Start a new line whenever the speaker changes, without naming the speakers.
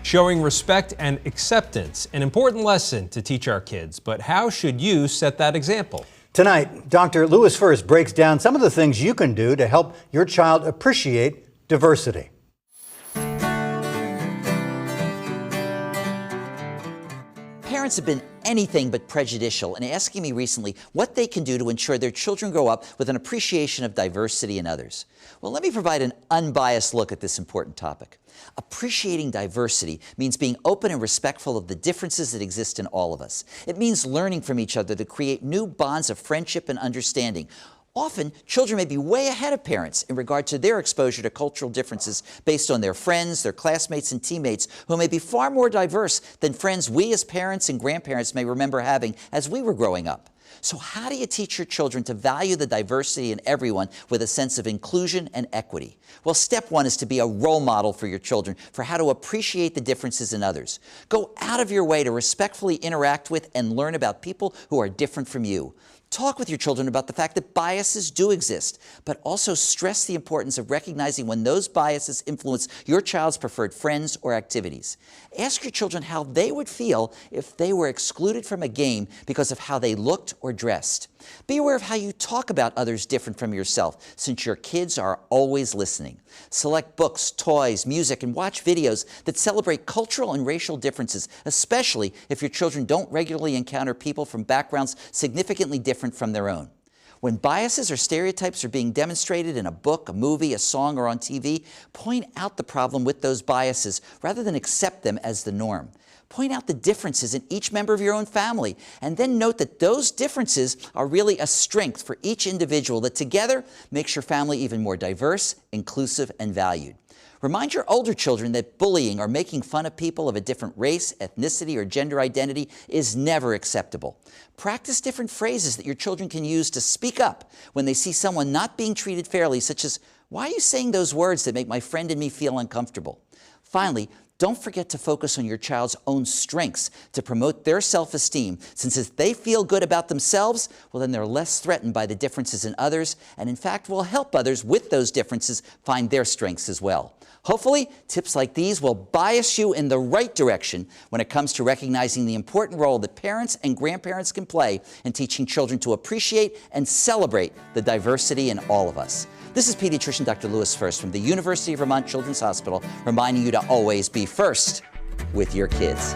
Showing respect and acceptance, an important lesson to teach our kids. But how should you set that example?
Tonight, Dr. Louis First breaks down some of the things you can do to help your child appreciate diversity.
Parents have been anything but prejudicial in asking me recently what they can do to ensure their children grow up with an appreciation of diversity in others. Well, let me provide an unbiased look at this important topic. Appreciating diversity means being open and respectful of the differences that exist in all of us. It means learning from each other to create new bonds of friendship and understanding. Often, children may be way ahead of parents in regard to their exposure to cultural differences based on their friends, their classmates, and teammates, who may be far more diverse than friends we as parents and grandparents may remember having as we were growing up. So how do you teach your children to value the diversity in everyone with a sense of inclusion and equity? Well, step one is to be a role model for your children for how to appreciate the differences in others. Go out of your way to respectfully interact with and learn about people who are different from you. Talk with your children about the fact that biases do exist, but also stress the importance of recognizing when those biases influence your child's preferred friends or activities. Ask your children how they would feel if they were excluded from a game because of how they looked or dressed. Be aware of how you talk about others different from yourself, since your kids are always listening. Select books, toys, music, and watch videos that celebrate cultural and racial differences, especially if your children don't regularly encounter people from backgrounds significantly different from their own. When biases or stereotypes are being demonstrated in a book, a movie, a song, or on TV, point out the problem with those biases rather than accept them as the norm. Point out the differences in each member of your own family, and then note that those differences are really a strength for each individual that together makes your family even more diverse, inclusive, and valued. Remind your older children that bullying or making fun of people of a different race, ethnicity, or gender identity is never acceptable. Practice different phrases that your children can use to speak up when they see someone not being treated fairly, such as, "Why are you saying those words that make my friend and me feel uncomfortable?" Finally, don't forget to focus on your child's own strengths to promote their self-esteem, since if they feel good about themselves, well, then they're less threatened by the differences in others, and in fact will help others with those differences find their strengths as well. Hopefully, tips like these will bias you in the right direction when it comes to recognizing the important role that parents and grandparents can play in teaching children to appreciate and celebrate the diversity in all of us. This is pediatrician Dr. Louis First from the University of Vermont Children's Hospital, reminding you to always be first with your kids.